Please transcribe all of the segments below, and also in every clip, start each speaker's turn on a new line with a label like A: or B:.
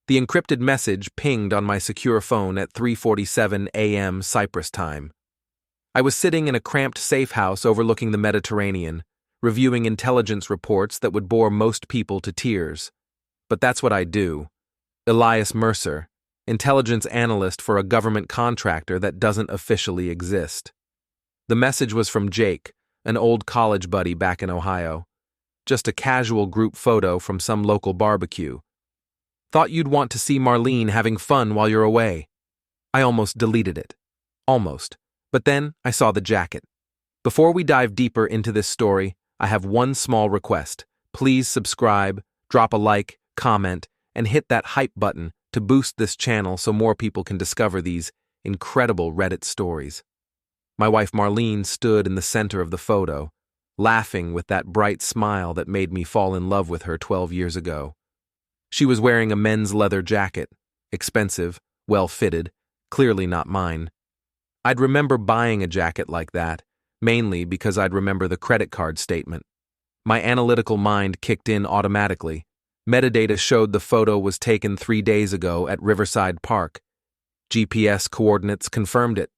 A: The encrypted message pinged on my secure phone at 3:47 a.m. Cyprus time. I was sitting in a cramped safe house overlooking the Mediterranean, reviewing intelligence reports that would bore most people to tears. But that's what I do. Elias Mercer, intelligence analyst for a government contractor that doesn't officially exist. The message was from Jake, an old college buddy back in Ohio. Just a casual group photo from some local barbecue. Thought you'd want to see Marlene having fun while you're away. I almost deleted it. Almost. But then I saw the jacket. Before we dive deeper into this story, I have one small request. Please subscribe, drop a like, comment, and hit that hype button to boost this channel so more people can discover these incredible Reddit stories. My wife Marlene stood in the center of the photo, laughing with that bright smile that made me fall in love with her 12 years ago. She was wearing a men's leather jacket, expensive, well-fitted, clearly not mine. I'd remember buying a jacket like that, mainly because I'd remember the credit card statement. My analytical mind kicked in automatically. Metadata showed the photo was taken 3 days ago at Riverside Park. GPS coordinates confirmed it.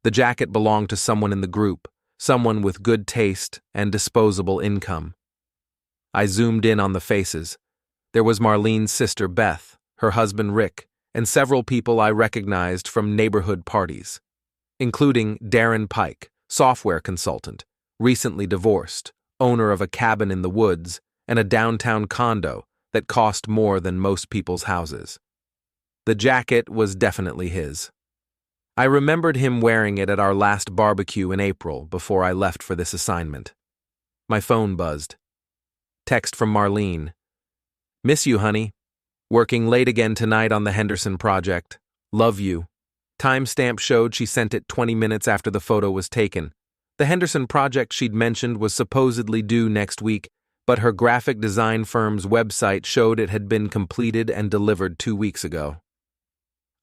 A: The jacket belonged to someone in the group, someone with good taste and disposable income. I zoomed in on the faces. There was Marlene's sister Beth, her husband Rick, and several people I recognized from neighborhood parties, including Darren Pike, software consultant, recently divorced, owner of a cabin in the woods and a downtown condo that cost more than most people's houses. The jacket was definitely his. I remembered him wearing it at our last barbecue in April before I left for this assignment. My phone buzzed. Text from Marlene. Miss you, honey. Working late again tonight on the Henderson project. Love you. Timestamp showed she sent it 20 minutes after the photo was taken. The Henderson project she'd mentioned was supposedly due next week, but her graphic design firm's website showed it had been completed and delivered 2 weeks ago.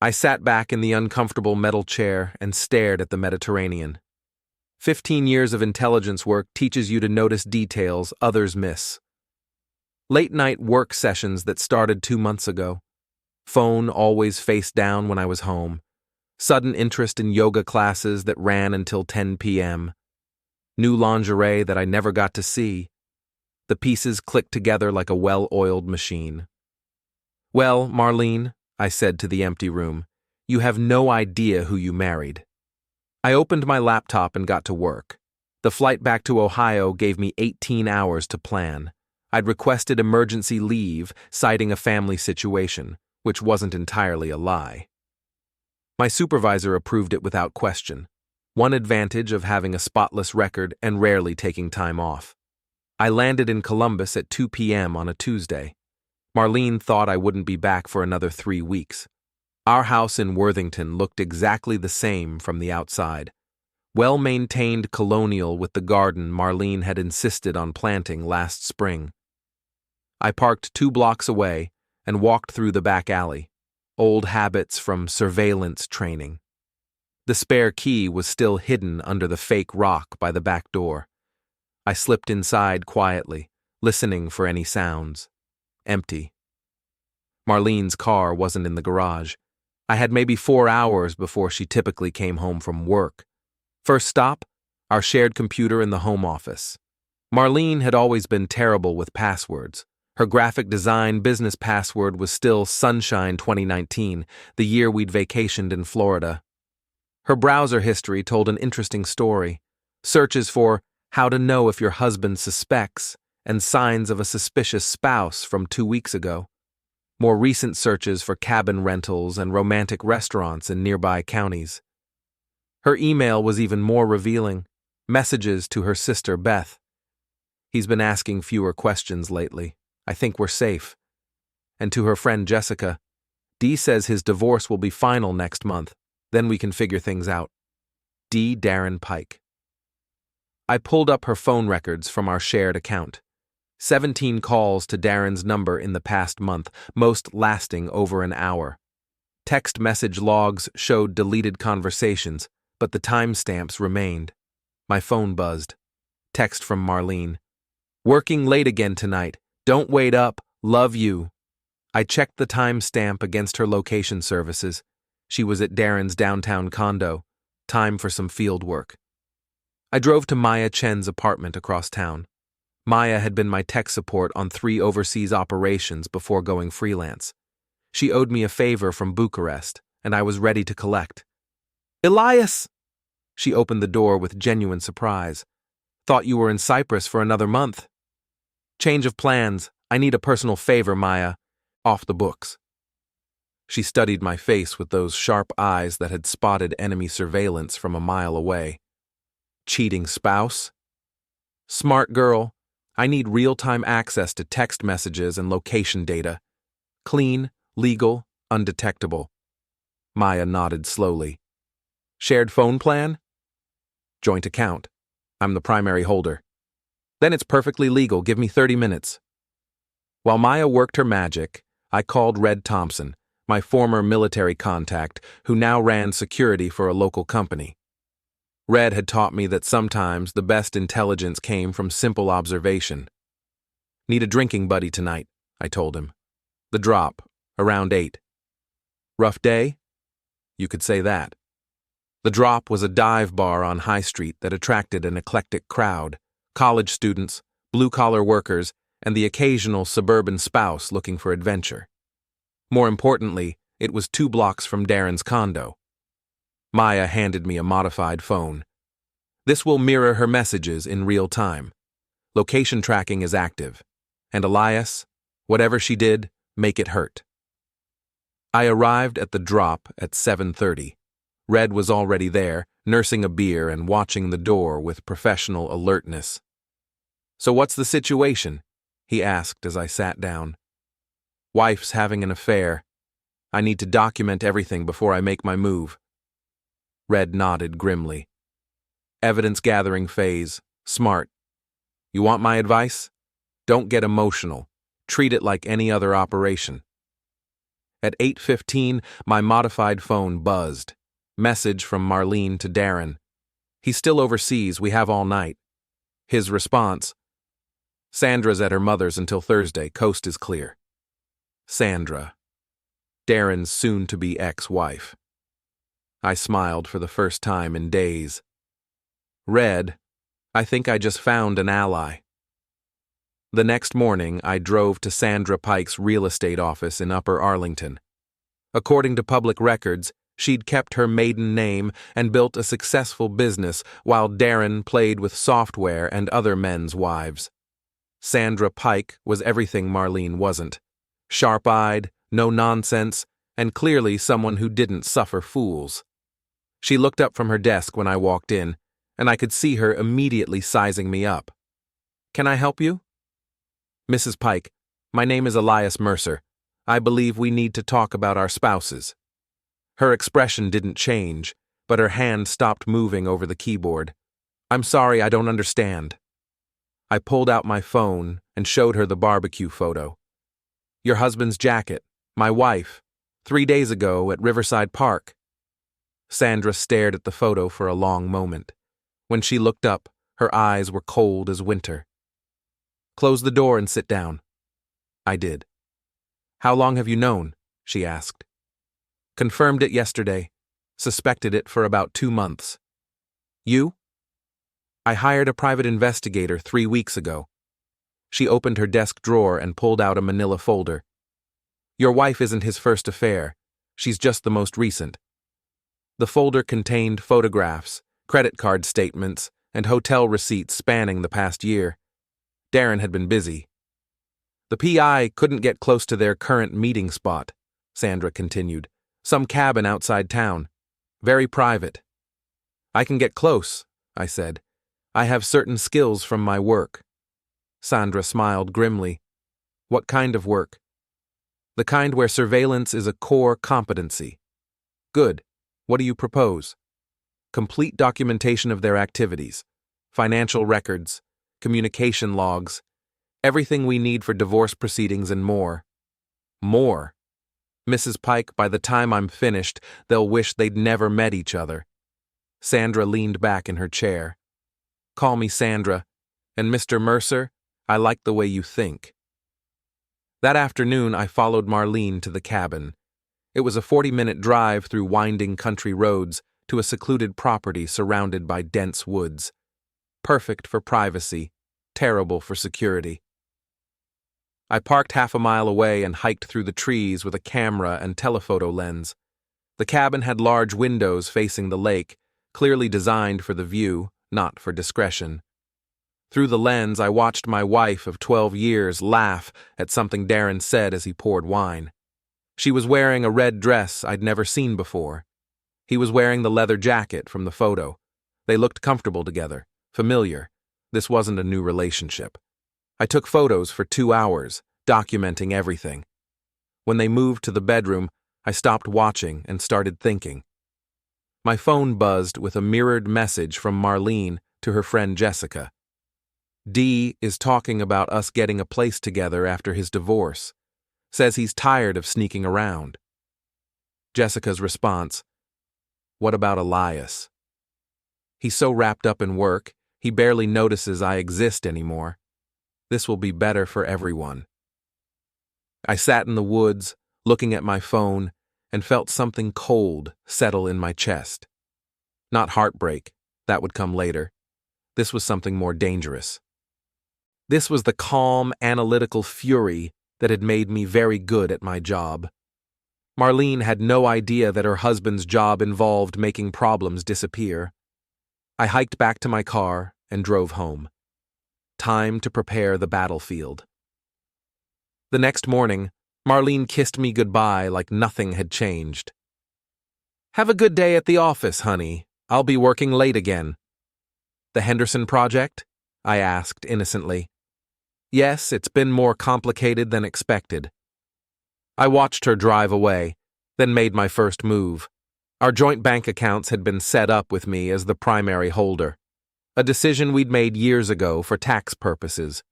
A: I sat back in the uncomfortable metal chair and stared at the Mediterranean. 15 years of intelligence work teaches you to notice details others miss. Late-night work sessions that started 2 months ago. Phone always face down when I was home. Sudden interest in yoga classes that ran until 10 p.m. New lingerie that I never got to see. The pieces clicked together like a well-oiled machine. Well, Marlene, I said to the empty room, you have no idea who you married. I opened my laptop and got to work. The flight back to Ohio gave me 18 hours to plan. I'd requested emergency leave, citing a family situation, which wasn't entirely a lie. My supervisor approved it without question. One advantage of having a spotless record and rarely taking time off. I landed in Columbus at 2 p.m. on a Tuesday. Marlene thought I wouldn't be back for another 3 weeks. Our house in Worthington looked exactly the same from the outside. Well-maintained colonial with the garden Marlene had insisted on planting last spring. I parked 2 blocks away and walked through the back alley. Old habits from surveillance training. The spare key was still hidden under the fake rock by the back door. I slipped inside quietly, listening for any sounds. Empty. Marlene's car wasn't in the garage. I had maybe 4 hours before she typically came home from work. First stop, our shared computer in the home office. Marlene had always been terrible with passwords. Her graphic design business password was still Sunshine 2019, the year we'd vacationed in Florida. Her browser history told an interesting story. Searches for how to know if your husband suspects and signs of a suspicious spouse from 2 weeks ago. More recent searches for cabin rentals and romantic restaurants in nearby counties. Her email was even more revealing. Messages to her sister Beth. He's been asking fewer questions lately. I think we're safe. And to her friend Jessica, Dee says his divorce will be final next month. Then we can figure things out. D. Darren Pike. I pulled up her phone records from our shared account. 17 calls to Darren's number in the past month, most lasting over an hour. Text message logs showed deleted conversations, but the timestamps remained. My phone buzzed. Text from Marlene. Working late again tonight. Don't wait up. Love you. I checked the timestamp against her location services. She was at Darren's downtown condo. Time for some field work. I drove to Maya Chen's apartment across town. Maya had been my tech support on 3 overseas operations before going freelance. She owed me a favor from Bucharest, and I was ready to collect. "Elias!" She opened the door with genuine surprise. "Thought you were in Cyprus for another month." "Change of plans. I need a personal favor, Maya. Off the books." She studied my face with those sharp eyes that had spotted enemy surveillance from a mile away. "Cheating spouse?" "Smart girl. I need real-time access to text messages and location data. Clean, legal, undetectable." Maya nodded slowly. "Shared phone plan?" "Joint account. I'm the primary holder." "Then it's perfectly legal. Give me 30 minutes. While Maya worked her magic, I called Red Thompson, my former military contact who now ran security for a local company. Red had taught me that sometimes the best intelligence came from simple observation. "Need a drinking buddy tonight," I told him. "The Drop, around 8. "Rough day?" "You could say that." The Drop was a dive bar on High Street that attracted an eclectic crowd: college students, blue-collar workers, and the occasional suburban spouse looking for adventure. More importantly, it was 2 blocks from Darren's condo. Maya handed me a modified phone. "This will mirror her messages in real time. Location tracking is active. And Elias, whatever she did, make it hurt." I arrived at the Drop at 7:30. Red was already there, nursing a beer and watching the door with professional alertness. "So what's the situation?" he asked as I sat down. "Wife's having an affair. I need to document everything before I make my move." Red nodded grimly. "Evidence-gathering phase. Smart. You want my advice? Don't get emotional. Treat it like any other operation." At 8:15, my modified phone buzzed. Message from Marlene to Darren. "He's still overseas. We have all night." His response: "Sandra's at her mother's until Thursday. Coast is clear." Sandra. Darren's soon-to-be ex-wife. I smiled for the first time in days. "Red, I think I just found an ally." The next morning, I drove to Sandra Pike's real estate office in Upper Arlington. According to public records, she'd kept her maiden name and built a successful business while Darren played with software and other men's wives. Sandra Pike was everything Marlene wasn't. Sharp-eyed, no nonsense, and clearly someone who didn't suffer fools. She looked up from her desk when I walked in, and I could see her immediately sizing me up. "Can I help you?" "Mrs. Pike, my name is Elias Mercer. I believe we need to talk about our spouses." Her expression didn't change, but her hand stopped moving over the keyboard. "I'm sorry, I don't understand." I pulled out my phone and showed her the barbecue photo. "Your husband's jacket, my wife, 3 days ago at Riverside Park." Sandra stared at the photo for a long moment. When she looked up, her eyes were cold as winter. "Close the door and sit down." I did. "How long have you known?" she asked. "Confirmed it yesterday. Suspected it for about 2 months. You?" "I hired a private investigator 3 weeks ago." She opened her desk drawer and pulled out a manila folder. "Your wife isn't his first affair. She's just the most recent." The folder contained photographs, credit card statements, and hotel receipts spanning the past year. Darren had been busy. "The PI couldn't get close to their current meeting spot," Sandra continued. "Some cabin outside town. Very private." "I can get close," I said. "I have certain skills from my work." Sandra smiled grimly. "What kind of work?" "The kind where surveillance is a core competency." "Good. What do you propose?" "Complete documentation of their activities, financial records, communication logs, everything we need for divorce proceedings and more." "More? Mrs. Pike, by the time I'm finished, they'll wish they'd never met each other." Sandra leaned back in her chair. "Call me Sandra, and Mr. Mercer, I like the way you think." That afternoon, I followed Marlene to the cabin. It was a 40-minute drive through winding country roads to a secluded property surrounded by dense woods. Perfect for privacy, terrible for security. I parked half a mile away and hiked through the trees with a camera and telephoto lens. The cabin had large windows facing the lake, clearly designed for the view, not for discretion. Through the lens, I watched my wife of 12 years laugh at something Darren said as he poured wine. She was wearing a red dress I'd never seen before. He was wearing the leather jacket from the photo. They looked comfortable together, familiar. This wasn't a new relationship. I took photos for 2 hours, documenting everything. When they moved to the bedroom, I stopped watching and started thinking. My phone buzzed with a mirrored message from Marlene to her friend Jessica. D is talking about us getting a place together after his divorce. Says he's tired of sneaking around. Jessica's response, "What about Elias? He's so wrapped up in work, he barely notices I exist anymore. This will be better for everyone." I sat in the woods, looking at my phone, and felt something cold settle in my chest. Not heartbreak, that would come later. This was something more dangerous. This was the calm, analytical fury that had made me very good at my job. Marlene had no idea that her husband's job involved making problems disappear. I hiked back to my car and drove home. Time to prepare the battlefield. The next morning, Marlene kissed me goodbye like nothing had changed. "Have a good day at the office, honey. I'll be working late again." "The Henderson project?" I asked innocently. "Yes, it's been more complicated than expected." I watched her drive away, then made my first move. Our joint bank accounts had been set up with me as the primary holder, a decision we'd made years ago for tax purposes.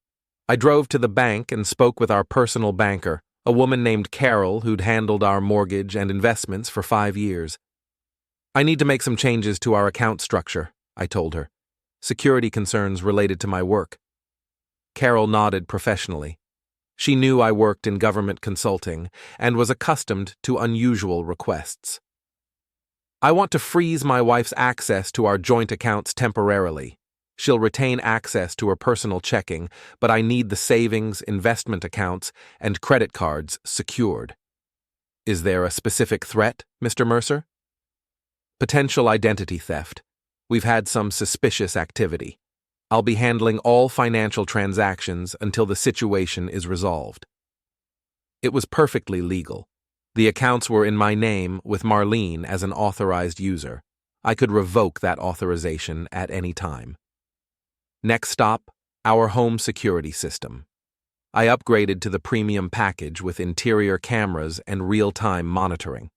A: I drove to the bank and spoke with our personal banker, a woman named Carol who'd handled our mortgage and investments for 5 years. "I need to make some changes to our account structure," I told her. "Security concerns related to my work." Carol nodded professionally. She knew I worked in government consulting and was accustomed to unusual requests. "I want to freeze my wife's access to our joint accounts temporarily. She'll retain access to her personal checking, but I need the savings, investment accounts, and credit cards secured." "Is there a specific threat, Mr. Mercer?" "Potential identity theft. We've had some suspicious activity. I'll be handling all financial transactions until the situation is resolved." It was perfectly legal. The accounts were in my name with Marlene as an authorized user. I could revoke that authorization at any time. Next stop, our home security system. I upgraded to the premium package with interior cameras and real-time monitoring.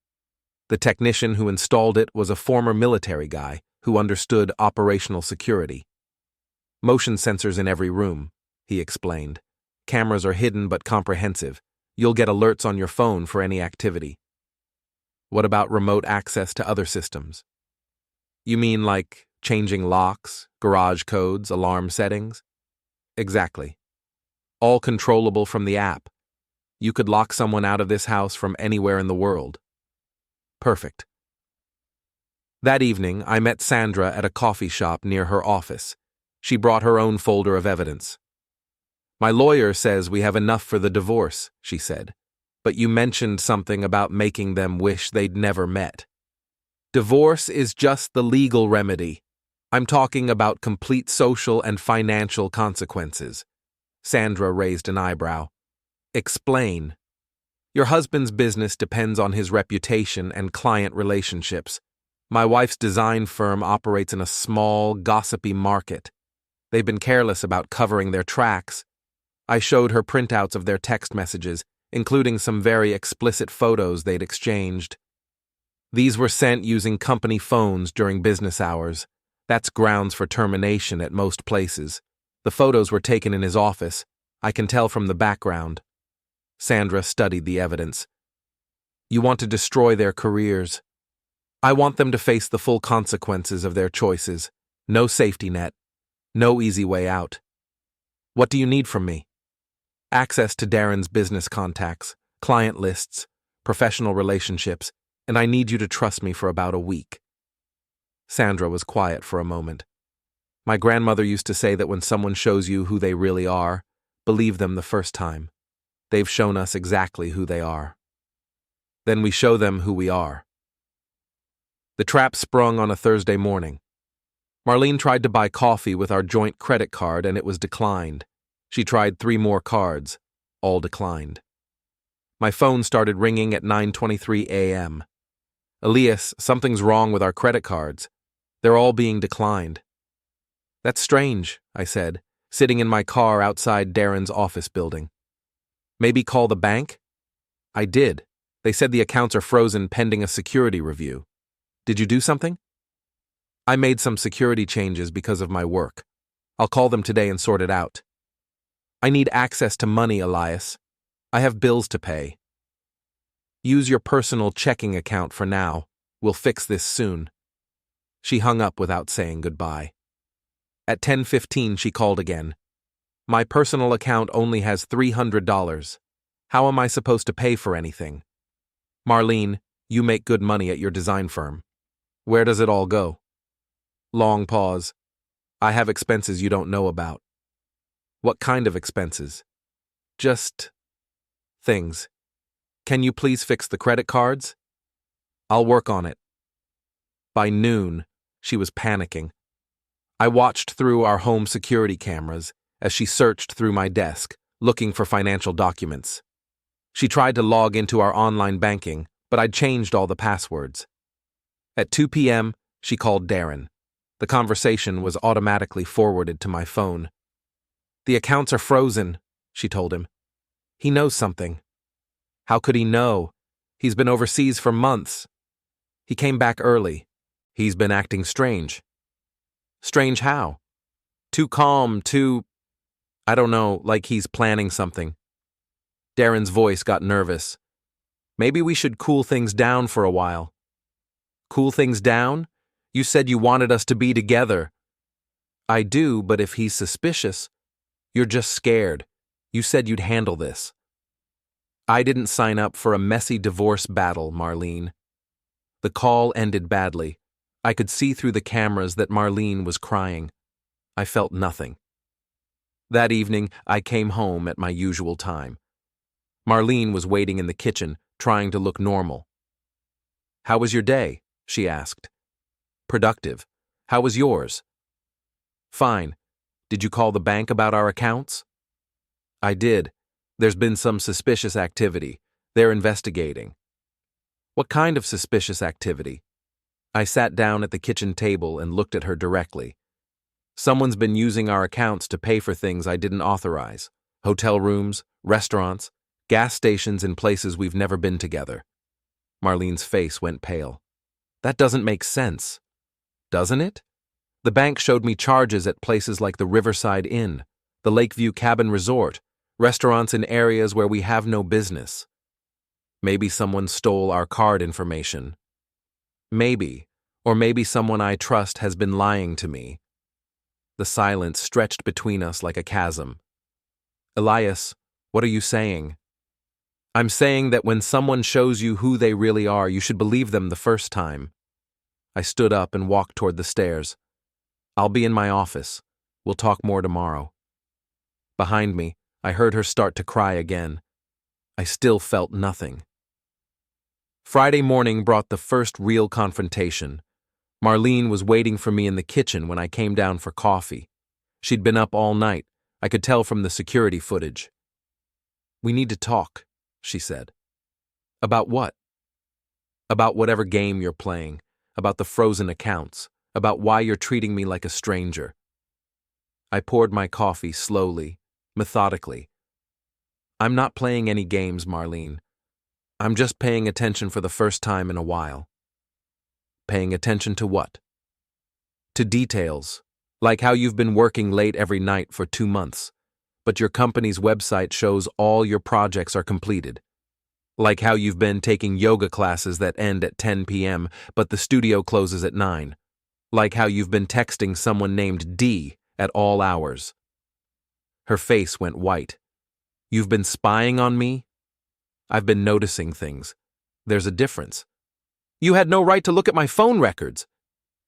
A: The technician who installed it was a former military guy who understood operational security. "Motion sensors in every room," he explained. "Cameras are hidden but comprehensive. You'll get alerts on your phone for any activity." "What about remote access to other systems?" "You mean like changing locks, garage codes, alarm settings?" "Exactly. All controllable from the app. You could lock someone out of this house from anywhere in the world." "Perfect." That evening, I met Sandra at a coffee shop near her office. She brought her own folder of evidence. "My lawyer says we have enough for the divorce," she said. "But you mentioned something about making them wish they'd never met." "Divorce is just the legal remedy. I'm talking about complete social and financial consequences." Sandra raised an eyebrow. "Explain." "Your husband's business depends on his reputation and client relationships. My wife's design firm operates in a small, gossipy market. They've been careless about covering their tracks. I showed her printouts of their text messages, including some very explicit photos they'd exchanged. These were sent using company phones during business hours. That's grounds for termination at most places. The photos were taken in his office. I can tell from the background." Sandra studied the evidence. "You want to destroy their careers. I want them to face the full consequences of their choices. No safety net. No easy way out. What do you need from me?" Access to Darren's business contacts, client lists, professional relationships, and I need you to trust me for about a week. Sandra was quiet for a moment. My grandmother used to say that when someone shows you who they really are, believe them the first time. They've shown us exactly who they are. Then we show them who we are. The trap sprung on a Thursday morning. Marlene tried to buy coffee with our joint credit card and it was declined. She tried 3 more cards, all declined. My phone started ringing at 9:23 a.m. Elias, something's wrong with our credit cards. They're all being declined. That's strange, I said, sitting in my car outside Darren's office building. Maybe call the bank? I did. They said the accounts are frozen pending a security review. Did you do something? I made some security changes because of my work. I'll call them today and sort it out. I need access to money, Elias. I have bills to pay. Use your personal checking account for now. We'll fix this soon. She hung up without saying goodbye. At 10:15, she called again. My personal account only has $300. How am I supposed to pay for anything? Marlene, you make good money at your design firm. Where does it all go? Long pause. I have expenses you don't know about. What kind of expenses? Just things. Can you please fix the credit cards? I'll work on it. By noon, she was panicking. I watched through our home security cameras as she searched through my desk, looking for financial documents. She tried to log into our online banking, but I'd changed all the passwords. At 2 p.m., she called Darren. The conversation was automatically forwarded to my phone. The accounts are frozen, she told him. He knows something. How could he know? He's been overseas for months. He came back early. He's been acting strange. Strange how? Too calm, I don't know, like he's planning something. Darren's voice got nervous. Maybe we should cool things down for a while. Cool things down? You said you wanted us to be together. I do, but if he's suspicious, you're just scared. You said you'd handle this. I didn't sign up for a messy divorce battle, Marlene. The call ended badly. I could see through the cameras that Marlene was crying. I felt nothing. That evening, I came home at my usual time. Marlene was waiting in the kitchen, trying to look normal. How was your day? She asked. Productive. How was yours? Fine. Did you call the bank about our accounts? I did. There's been some suspicious activity. They're investigating. What kind of suspicious activity? I sat down at the kitchen table and looked at her directly. Someone's been using our accounts to pay for things I didn't authorize. Hotel rooms, restaurants, gas stations in places we've never been together. Marlene's face went pale. That doesn't make sense. Doesn't it? The bank showed me charges at places like the Riverside Inn, the Lakeview Cabin Resort, restaurants in areas where we have no business. Maybe someone stole our card information. Maybe, or maybe someone I trust has been lying to me. The silence stretched between us like a chasm. Elias, what are you saying? I'm saying that when someone shows you who they really are, you should believe them the first time. I stood up and walked toward the stairs. I'll be in my office. We'll talk more tomorrow. Behind me, I heard her start to cry again. I still felt nothing. Friday morning brought the first real confrontation. Marlene was waiting for me in the kitchen when I came down for coffee. She'd been up all night. I could tell from the security footage. We need to talk, she said. About what? About whatever game you're playing, about the frozen accounts, about why you're treating me like a stranger. I poured my coffee slowly, methodically. I'm not playing any games, Marlene. I'm just paying attention for the first time in a while. Paying attention to what? To details, like how you've been working late every night for 2 months, but your company's website shows all your projects are completed. Like how you've been taking yoga classes that end at 10 p.m., but the studio closes at 9. Like how you've been texting someone named D at all hours. Her face went white. You've been spying on me? I've been noticing things. There's a difference. You had no right to look at my phone records.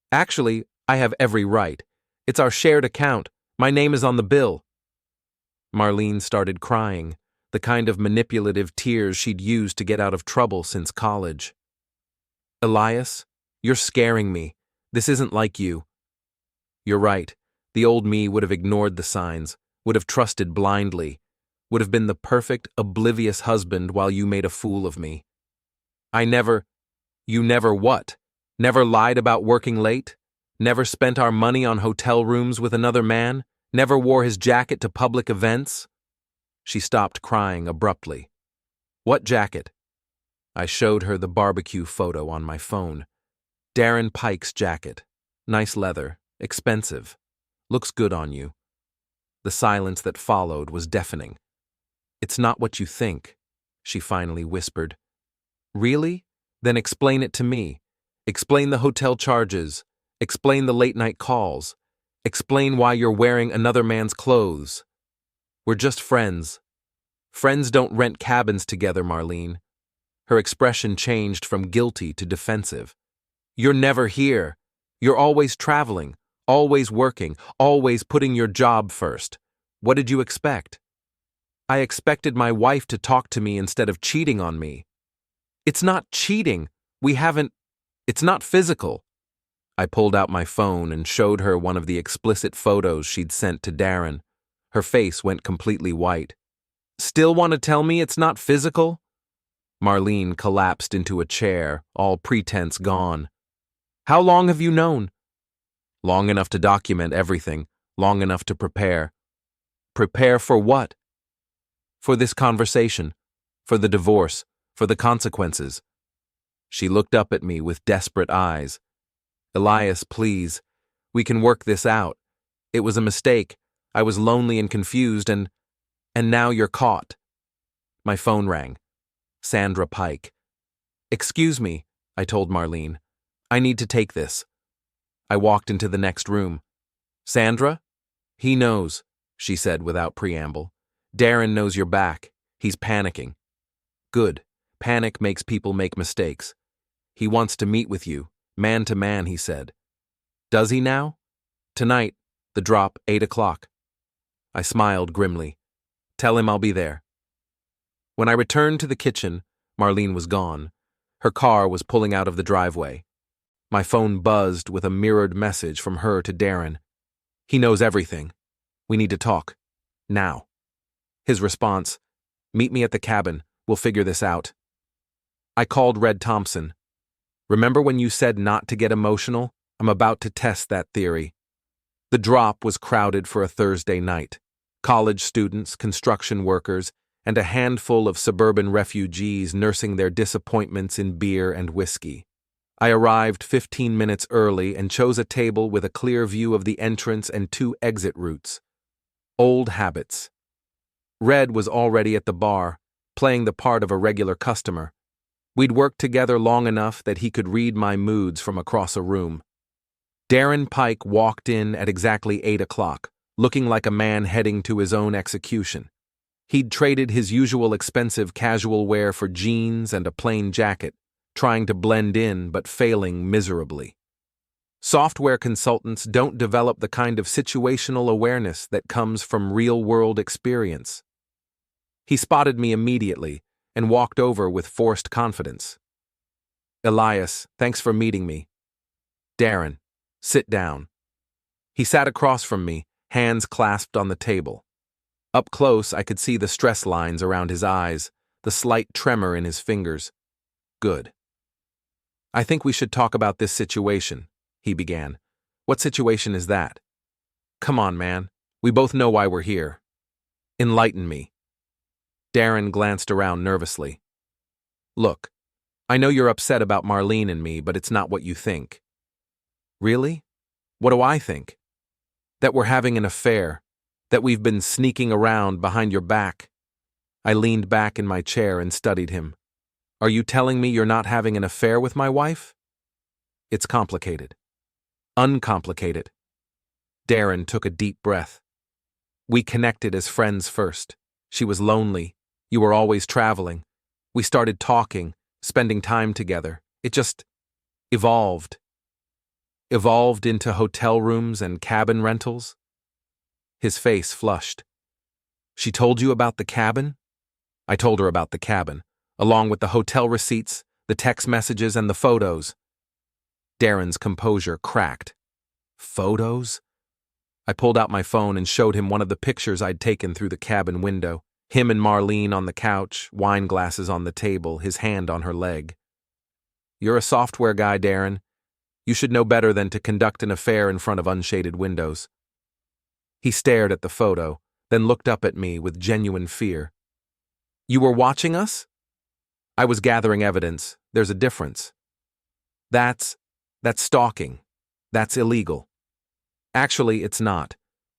A: Actually, I have every right. It's our shared account. My name is on the bill. Marlene started crying, the kind of manipulative tears she'd used to get out of trouble since college. Elias, you're scaring me. This isn't like you. You're right. The old me would have ignored the signs, would have trusted blindly, would have been the perfect, oblivious husband while you made a fool of me. You never what? Never lied about working late? Never spent our money on hotel rooms with another man? Never wore his jacket to public events? She stopped crying abruptly. What jacket? I showed her the barbecue photo on my phone. Darren Pike's jacket. Nice leather. Expensive. Looks good on you. The silence that followed was deafening. It's not what you think, she finally whispered. Really? Then explain it to me. Explain the hotel charges. Explain the late-night calls. Explain why you're wearing another man's clothes. We're just friends. Friends don't rent cabins together, Marlene. Her expression changed from guilty to defensive. You're never here. You're always traveling, always working, always putting your job first. What did you expect? I expected my wife to talk to me instead of cheating on me. It's not cheating. It's not physical. I pulled out my phone and showed her one of the explicit photos she'd sent to Darren. Her face went completely white. Still want to tell me it's not physical? Marlene collapsed into a chair, all pretense gone. How long have you known? Long enough to document everything, long enough to prepare. Prepare for what? For this conversation, for the divorce, for the consequences. She looked up at me with desperate eyes. Elias, please. We can work this out. It was a mistake. I was lonely and confused, and now you're caught. My phone rang. Sandra Pike. Excuse me, I told Marlene. I need to take this. I walked into the next room. Sandra? He knows, she said without preamble. Darren knows you're back. He's panicking. Good. Panic makes people make mistakes. He wants to meet with you, man to man, he said. Does he now? Tonight, the drop, 8 o'clock. I smiled grimly. Tell him I'll be there. When I returned to the kitchen, Marlene was gone. Her car was pulling out of the driveway. My phone buzzed with a mirrored message from her to Darren. He knows everything. We need to talk. Now. His response, meet me at the cabin. We'll figure this out. I called Red Thompson. Remember when you said not to get emotional? I'm about to test that theory. The drop was crowded for a Thursday night. College students, construction workers, and a handful of suburban refugees nursing their disappointments in beer and whiskey. I arrived 15 minutes early and chose a table with a clear view of the entrance and 2 exit routes. Old habits. Red was already at the bar, playing the part of a regular customer. We'd worked together long enough that he could read my moods from across a room. Darren Pike walked in at exactly 8 o'clock, looking like a man heading to his own execution. He'd traded his usual expensive casual wear for jeans and a plain jacket, trying to blend in but failing miserably. Software consultants don't develop the kind of situational awareness that comes from real-world experience. He spotted me immediately and walked over with forced confidence. Elias, thanks for meeting me. Darren, sit down. He sat across from me, hands clasped on the table. Up close, I could see the stress lines around his eyes, the slight tremor in his fingers. Good. I think we should talk about this situation, he began. What situation is that? Come on, man. We both know why we're here. Enlighten me. Darren glanced around nervously. Look, I know you're upset about Marlene and me, but it's not what you think. Really? What do I think? That we're having an affair, that we've been sneaking around behind your back. I leaned back in my chair and studied him. Are you telling me you're not having an affair with my wife? It's complicated. Uncomplicated. Darren took a deep breath. We connected as friends first. She was lonely. You were always traveling. We started talking, spending time together. It just evolved. Evolved into hotel rooms and cabin rentals. His face flushed. She told you about the cabin? I told her about the cabin, along with the hotel receipts, the text messages, and the photos. Darren's composure cracked. Photos? I pulled out my phone and showed him one of the pictures I'd taken through the cabin window. Him and Marlene on the couch, wine glasses on the table, his hand on her leg. You're a software guy, Darren. You should know better than to conduct an affair in front of unshaded windows. He stared at the photo, then looked up at me with genuine fear. You were watching us? I was gathering evidence. There's a difference. That's stalking. That's illegal. Actually, it's not.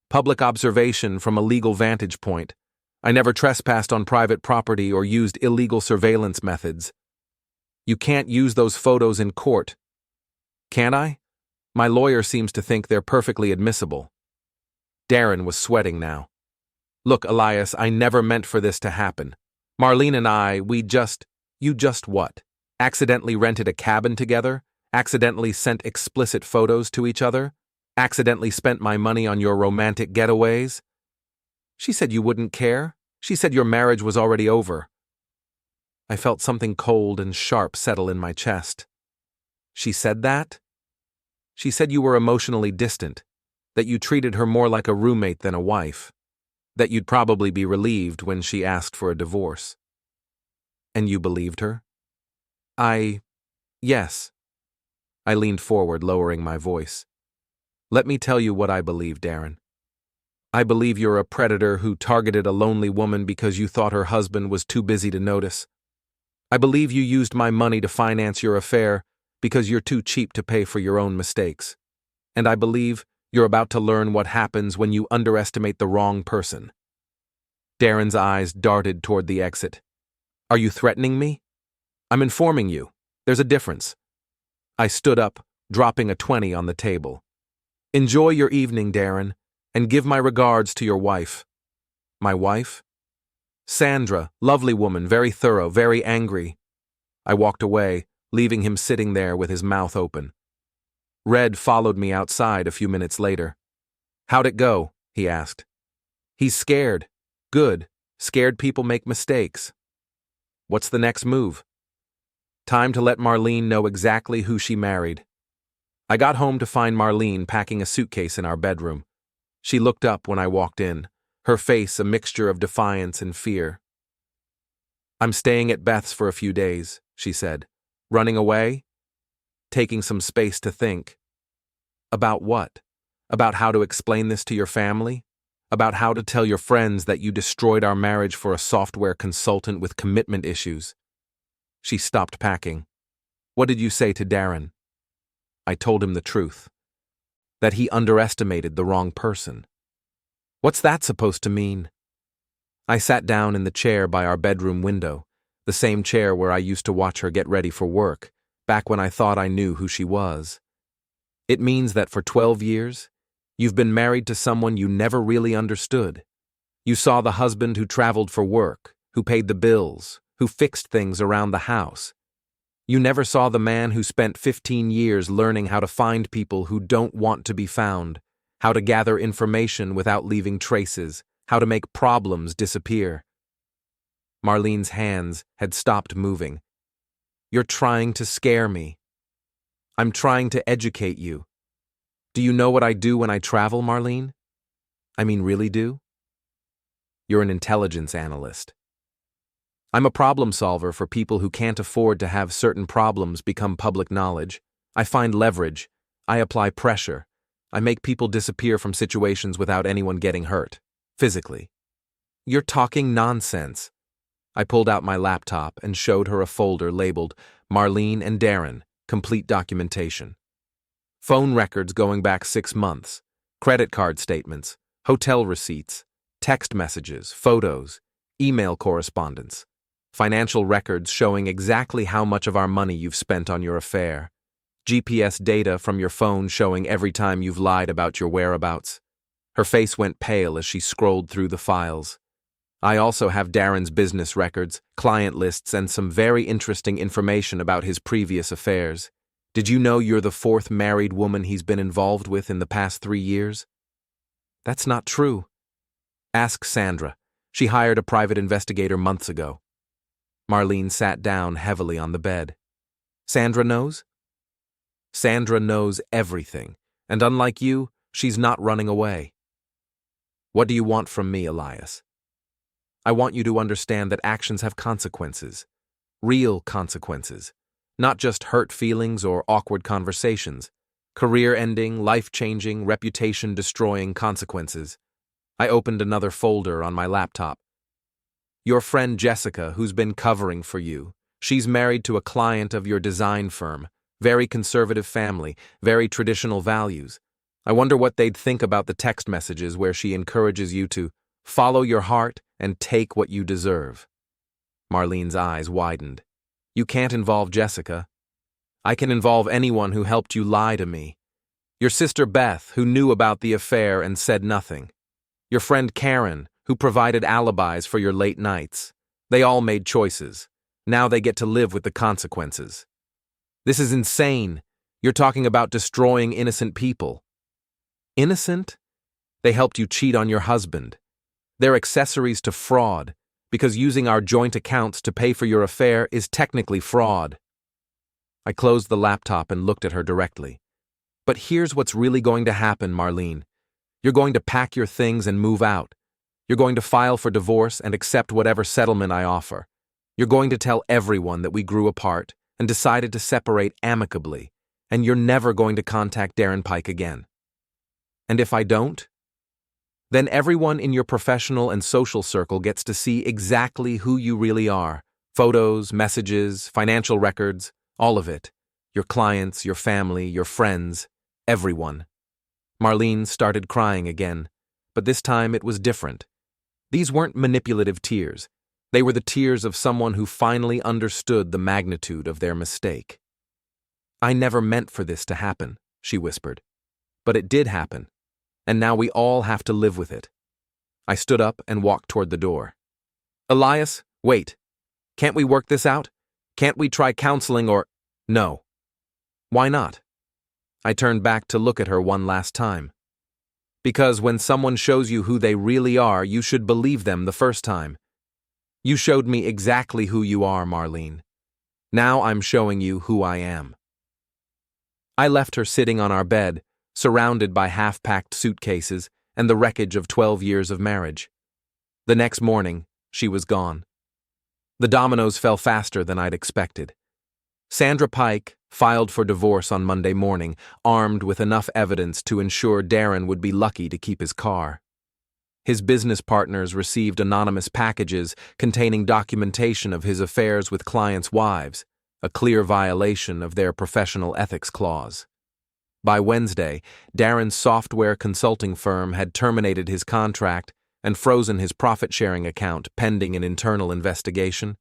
A: Public observation from a legal vantage point. I never trespassed on private property or used illegal surveillance methods. You can't use those photos in court. Can I? My lawyer seems to think they're perfectly admissible. Darren was sweating now. Look, Elias, I never meant for this to happen. Marlene and I, you just what? Accidentally rented a cabin together? Accidentally sent explicit photos to each other? Accidentally spent my money on your romantic getaways? She said you wouldn't care. She said your marriage was already over. I felt something cold and sharp settle in my chest. She said that? She said you were emotionally distant, that you treated her more like a roommate than a wife, that you'd probably be relieved when she asked for a divorce. And you believed her? Yes. I leaned forward, lowering my voice. Let me tell you what I believe, Darren. I believe you're a predator who targeted a lonely woman because you thought her husband was too busy to notice. I believe you used my money to finance your affair because you're too cheap to pay for your own mistakes. And I believe you're about to learn what happens when you underestimate the wrong person. Darren's eyes darted toward the exit. Are you threatening me? I'm informing you. There's a difference. I stood up, dropping a 20 on the table. Enjoy your evening, Darren, and give my regards to your wife. My wife? Sandra, lovely woman, very thorough, very angry. I walked away, leaving him sitting there with his mouth open. Red followed me outside a few minutes later. How'd it go? He asked. He's scared. Good. Scared people make mistakes. What's the next move? Time to let Marlene know exactly who she married. I got home to find Marlene packing a suitcase in our bedroom. She looked up when I walked in, her face a mixture of defiance and fear. I'm staying at Beth's for a few days, she said. Running away? Taking some space to think. About what? About how to explain this to your family? About how to tell your friends that you destroyed our marriage for a software consultant with commitment issues? She stopped packing. What did you say to Darren? I told him the truth. That he underestimated the wrong person. What's that supposed to mean? I sat down in the chair by our bedroom window, the same chair where I used to watch her get ready for work, back when I thought I knew who she was. It means that for 12 years, you've been married to someone you never really understood. You saw the husband who traveled for work, who paid the bills, who fixed things around the house. You never saw the man who spent 15 years learning how to find people who don't want to be found, how to gather information without leaving traces, how to make problems disappear. Marlene's hands had stopped moving. You're trying to scare me. I'm trying to educate you. Do you know what I do when I travel, Marlene? I mean, really do? You're an intelligence analyst. I'm a problem solver for people who can't afford to have certain problems become public knowledge. I find leverage. I apply pressure. I make people disappear from situations without anyone getting hurt, physically. You're talking nonsense. I pulled out my laptop and showed her a folder labeled Marlene and Darren, complete documentation. Phone records going back 6 months, credit card statements, hotel receipts, text messages, photos, email correspondence. Financial records showing exactly how much of our money you've spent on your affair. GPS data from your phone showing every time you've lied about your whereabouts. Her face went pale as she scrolled through the files. I also have Darren's business records, client lists, and some very interesting information about his previous affairs. Did you know you're the fourth married woman he's been involved with in the past 3 years? That's not true. Ask Sandra. She hired a private investigator months ago. Marlene sat down heavily on the bed. Sandra knows? Sandra knows everything, and unlike you, she's not running away. What do you want from me, Elias? I want you to understand that actions have consequences. Real consequences. Not just hurt feelings or awkward conversations. Career-ending, life-changing, reputation-destroying consequences. I opened another folder on my laptop. Your friend Jessica, who's been covering for you, she's married to a client of your design firm. Very conservative family, very traditional values. I wonder what they'd think about the text messages where she encourages you to follow your heart and take what you deserve. Marlene's eyes widened. You can't involve Jessica. I can involve anyone who helped you lie to me. Your sister Beth, who knew about the affair and said nothing. Your friend Karen, who provided alibis for your late nights. They all made choices. Now they get to live with the consequences. This is insane. You're talking about destroying innocent people. Innocent? They helped you cheat on your husband. They're accessories to fraud, because using our joint accounts to pay for your affair is technically fraud. I closed the laptop and looked at her directly. But here's what's really going to happen, Marlene. You're going to pack your things and move out. You're going to file for divorce and accept whatever settlement I offer. You're going to tell everyone that we grew apart and decided to separate amicably, and you're never going to contact Darren Pike again. And if I don't? Then everyone in your professional and social circle gets to see exactly who you really are. Photos, messages, financial records, all of it. Your clients, your family, your friends, everyone. Marlene started crying again, but this time it was different. These weren't manipulative tears. They were the tears of someone who finally understood the magnitude of their mistake. I never meant for this to happen, she whispered. But it did happen, and now we all have to live with it. I stood up and walked toward the door. Elias, wait. Can't we work this out? Can't we try counseling or… No. Why not? I turned back to look at her one last time. Because when someone shows you who they really are, you should believe them the first time. You showed me exactly who you are, Marlene. Now I'm showing you who I am. I left her sitting on our bed, surrounded by half-packed suitcases and the wreckage of 12 years of marriage. The next morning, she was gone. The dominoes fell faster than I'd expected. Sandra Pike filed for divorce on Monday morning, armed with enough evidence to ensure Darren would be lucky to keep his car. His business partners received anonymous packages containing documentation of his affairs with clients' wives, a clear violation of their professional ethics clause. By Wednesday, Darren's software consulting firm had terminated his contract and frozen his profit-sharing account pending an internal investigation.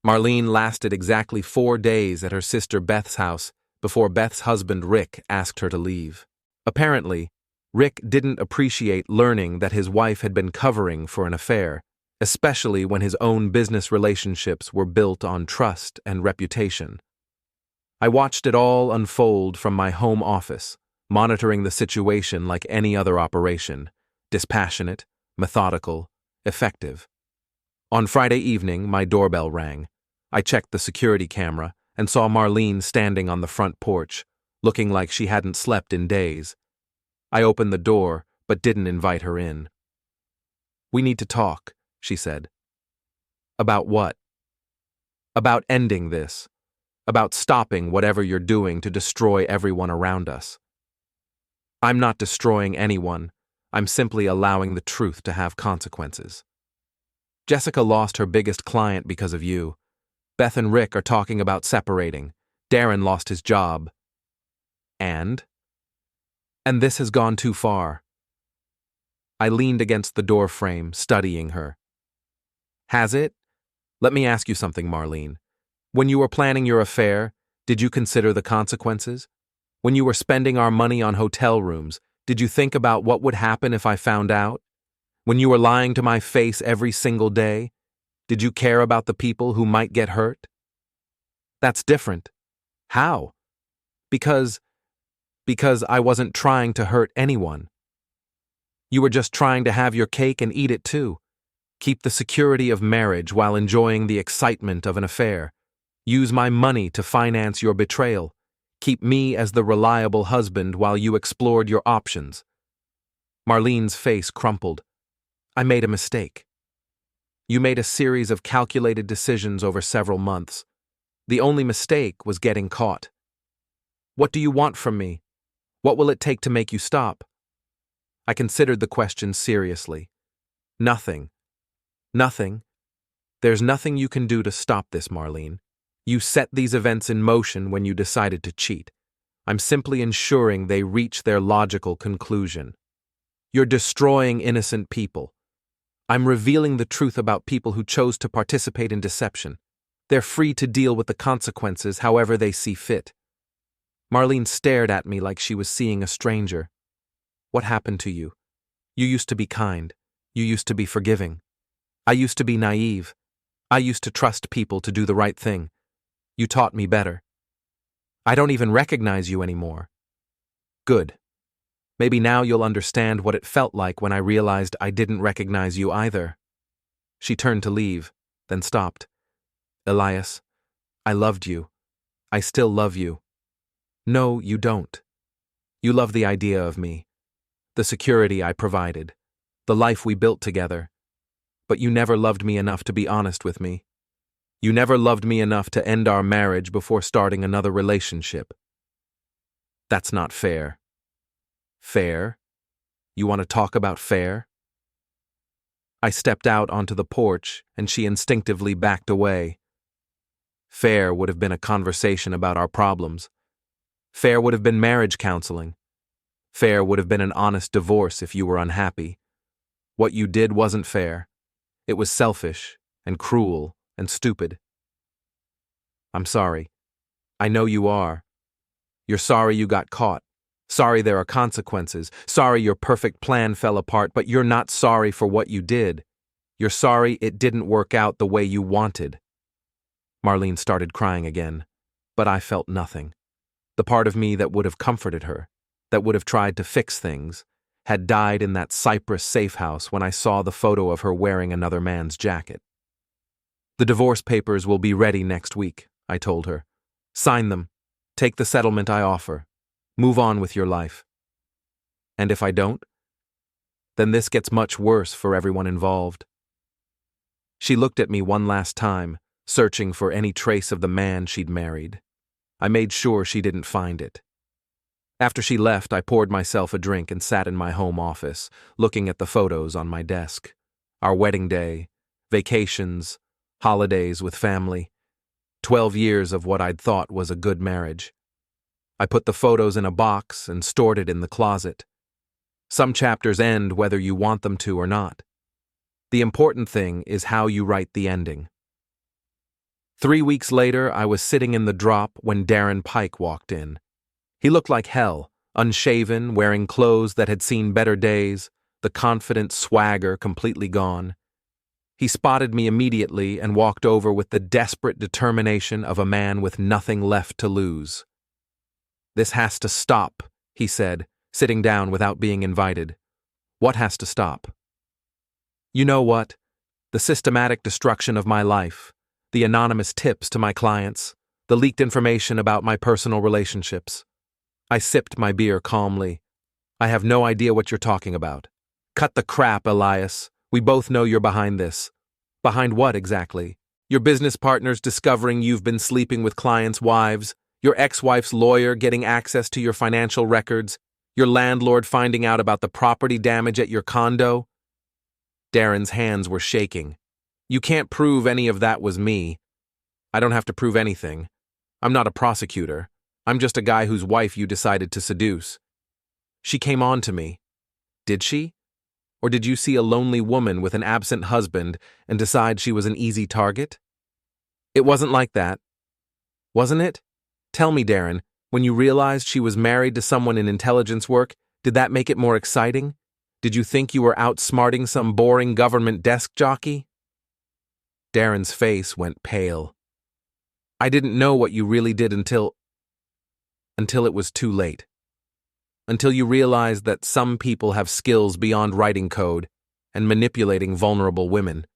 A: Marlene lasted exactly 4 days at her sister Beth's house before Beth's husband Rick asked her to leave. Apparently, Rick didn't appreciate learning that his wife had been covering for an affair, especially when his own business relationships were built on trust and reputation. I watched it all unfold from my home office, monitoring the situation like any other operation, dispassionate, methodical, effective. On Friday evening, my doorbell rang. I checked the security camera and saw Marlene standing on the front porch, looking like she hadn't slept in days. I opened the door, but didn't invite her in. "We need to talk," she said. "About what?" "About ending this. About stopping whatever you're doing to destroy everyone around us." "I'm not destroying anyone. I'm simply allowing the truth to have consequences. Jessica lost her biggest client because of you. Beth and Rick are talking about separating. Darren lost his job. And this has gone too far." I leaned against the door frame, studying her. "Has it? Let me ask you something, Marlene. When you were planning your affair, did you consider the consequences? When you were spending our money on hotel rooms, did you think about what would happen if I found out? When you were lying to my face every single day, did you care about the people who might get hurt? That's different. How? Because I wasn't trying to hurt anyone. You were just trying to have your cake and eat it too. Keep the security of marriage while enjoying the excitement of an affair. Use my money to finance your betrayal. Keep me as the reliable husband while you explored your options. Marlene's face crumpled. I made a mistake. You made a series of calculated decisions over several months. The only mistake was getting caught. What do you want from me? What will it take to make you stop? I considered the question seriously. Nothing. Nothing. There's nothing you can do to stop this, Marlene. You set these events in motion when you decided to cheat. I'm simply ensuring they reach their logical conclusion. You're destroying innocent people. I'm revealing the truth about people who chose to participate in deception. They're free to deal with the consequences however they see fit. Marlene stared at me like she was seeing a stranger. What happened to you? You used to be kind. You used to be forgiving. I used to be naive. I used to trust people to do the right thing. You taught me better. I don't even recognize you anymore. Good. Maybe now you'll understand what it felt like when I realized I didn't recognize you either. She turned to leave, then stopped. Elias, I loved you. I still love you. No, you don't. You love the idea of me, the security I provided, the life we built together. But you never loved me enough to be honest with me. You never loved me enough to end our marriage before starting another relationship. That's not fair. Fair? You want to talk about fair? I stepped out onto the porch, and she instinctively backed away. Fair would have been a conversation about our problems. Fair would have been marriage counseling. Fair would have been an honest divorce if you were unhappy. What you did wasn't fair. It was selfish and cruel and stupid. I'm sorry. I know you are. You're sorry you got caught. Sorry there are consequences. Sorry your perfect plan fell apart, but you're not sorry for what you did. You're sorry it didn't work out the way you wanted. Marlene started crying again, but I felt nothing. The part of me that would have comforted her, that would have tried to fix things, had died in that Cyprus safe house when I saw the photo of her wearing another man's jacket. The divorce papers will be ready next week, I told her. Sign them. Take the settlement I offer. Move on with your life. And if I don't? Then this gets much worse for everyone involved. She looked at me one last time, searching for any trace of the man she'd married. I made sure she didn't find it. After she left, I poured myself a drink and sat in my home office, looking at the photos on my desk. Our wedding day, vacations, holidays with family. 12 years of what I'd thought was a good marriage. I put the photos in a box and stored it in the closet. Some chapters end whether you want them to or not. The important thing is how you write the ending. 3 weeks later, I was sitting in the drop when Darren Pike walked in. He looked like hell, unshaven, wearing clothes that had seen better days, the confident swagger completely gone. He spotted me immediately and walked over with the desperate determination of a man with nothing left to lose. "This has to stop," he said, sitting down without being invited. "What has to stop?" "You know what? The systematic destruction of my life, the anonymous tips to my clients, the leaked information about my personal relationships." I sipped my beer calmly. "I have no idea what you're talking about." "Cut the crap, Elias. We both know you're behind this." "Behind what exactly?" "Your business partners discovering you've been sleeping with clients' wives, your ex-wife's lawyer getting access to your financial records, your landlord finding out about the property damage at your condo." Darren's hands were shaking. "You can't prove any of that was me." "I don't have to prove anything. I'm not a prosecutor. I'm just a guy whose wife you decided to seduce." "She came on to me." "Did she? Or did you see a lonely woman with an absent husband and decide she was an easy target?" "It wasn't like that." "Wasn't it? Tell me, Darren, when you realized she was married to someone in intelligence work, did that make it more exciting? Did you think you were outsmarting some boring government desk jockey? Darren's face went pale. I didn't know what you really did until it was too late. Until you realized that some people have skills beyond writing code and manipulating vulnerable women.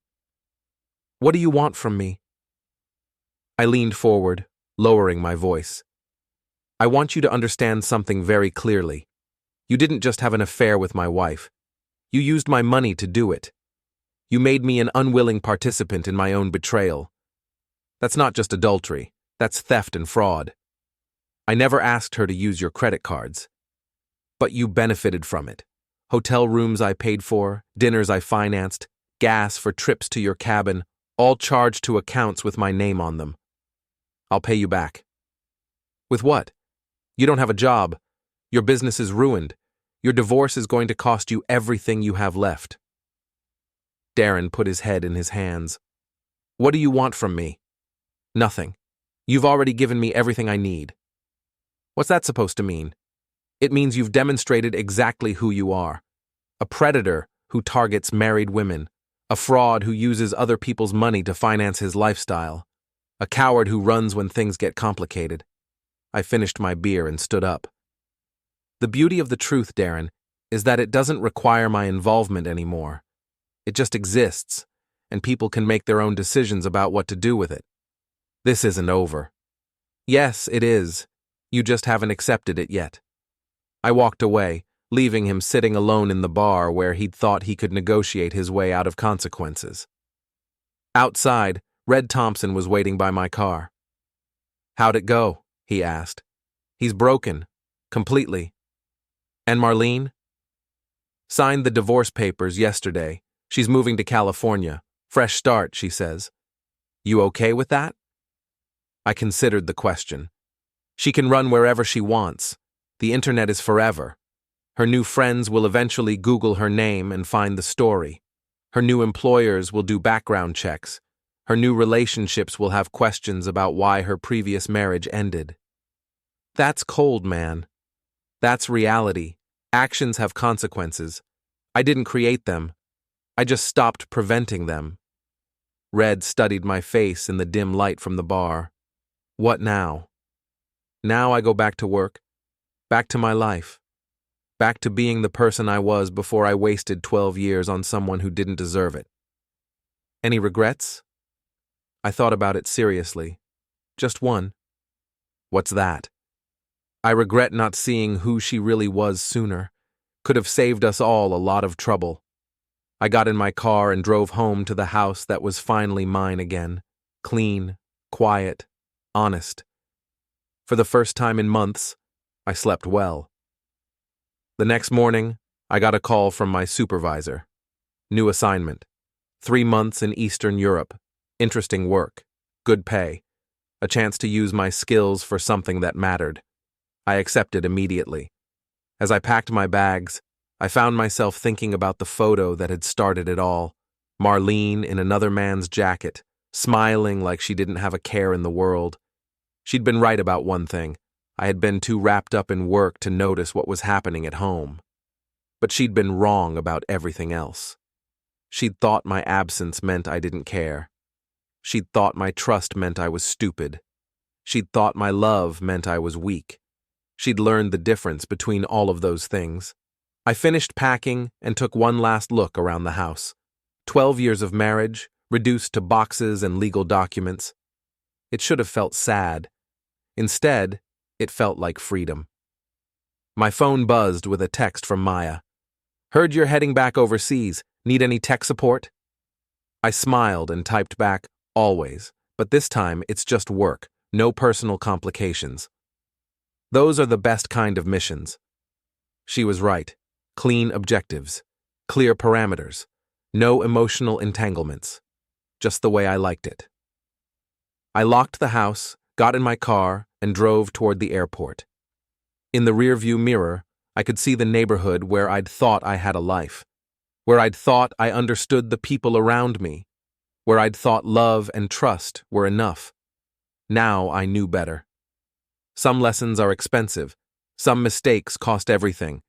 A: What do you want from me? I leaned forward, lowering my voice. I want you to understand something very clearly. You didn't just have an affair with my wife. You used my money to do it. You made me an unwilling participant in my own betrayal. That's not just adultery, that's theft and fraud. I never asked her to use your credit cards. But you benefited from it. Hotel rooms I paid for, dinners I financed, gas for trips to your cabin, all charged to accounts with my name on them. I'll pay you back. With what? You don't have a job. Your business is ruined. Your divorce is going to cost you everything you have left. Darren put his head in his hands. What do you want from me? Nothing. You've already given me everything I need. What's that supposed to mean? It means you've demonstrated exactly who you are. A predator who targets married women. A fraud who uses other people's money to finance his lifestyle. A coward who runs when things get complicated. I finished my beer and stood up. The beauty of the truth, Darren, is that it doesn't require my involvement anymore. It just exists, and people can make their own decisions about what to do with it. This isn't over. Yes, it is. You just haven't accepted it yet. I walked away, leaving him sitting alone in the bar where he'd thought he could negotiate his way out of consequences. Outside, Red Thompson was waiting by my car. How'd it go? He asked. He's broken. Completely. And Marlene? Signed the divorce papers yesterday. She's moving to California. Fresh start, she says. You okay with that? I considered the question. She can run wherever she wants. The internet is forever. Her new friends will eventually Google her name and find the story. Her new employers will do background checks. Her new relationships will have questions about why her previous marriage ended. That's cold, man. That's reality. Actions have consequences. I didn't create them. I just stopped preventing them. Red studied my face in the dim light from the bar. What now? Now I go back to work. Back to my life. Back to being the person I was before I wasted 12 years on someone who didn't deserve it. Any regrets? I thought about it seriously. Just one. What's that? I regret not seeing who she really was sooner. Could have saved us all a lot of trouble. I got in my car and drove home to the house that was finally mine again. Clean, quiet, honest. For the first time in months, I slept well. The next morning, I got a call from my supervisor. New assignment. 3 months in Eastern Europe. Interesting work. Good pay. A chance to use my skills for something that mattered. I accepted immediately. As I packed my bags, I found myself thinking about the photo that had started it all. Marlene in another man's jacket, smiling like she didn't have a care in the world. She'd been right about one thing. I had been too wrapped up in work to notice what was happening at home. But she'd been wrong about everything else. She'd thought my absence meant I didn't care. She'd thought my trust meant I was stupid. She'd thought my love meant I was weak. She'd learned the difference between all of those things. I finished packing and took one last look around the house. 12 years of marriage, reduced to boxes and legal documents. It should have felt sad. Instead, it felt like freedom. My phone buzzed with a text from Maya. Heard you're heading back overseas. Need any tech support? I smiled and typed back, always, but this time it's just work, no personal complications. Those are the best kind of missions. She was right. Clean objectives, clear parameters, no emotional entanglements, just the way I liked it. I locked the house, got in my car, and drove toward the airport. In the rearview mirror, I could see the neighborhood where I'd thought I had a life, where I'd thought I understood the people around me, where I'd thought love and trust were enough. Now I knew better. Some lessons are expensive, some mistakes cost everything.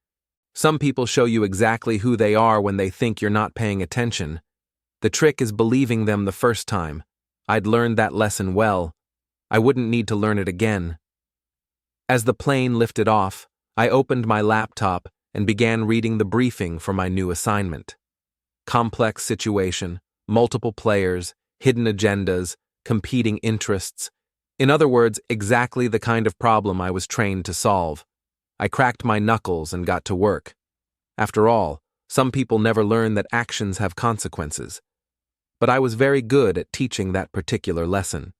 A: Some people show you exactly who they are when they think you're not paying attention. The trick is believing them the first time. I'd learned that lesson well. I wouldn't need to learn it again. As the plane lifted off, I opened my laptop and began reading the briefing for my new assignment. Complex situation, multiple players, hidden agendas, competing interests. In other words, exactly the kind of problem I was trained to solve. I cracked my knuckles and got to work. After all, some people never learn that actions have consequences. But I was very good at teaching that particular lesson.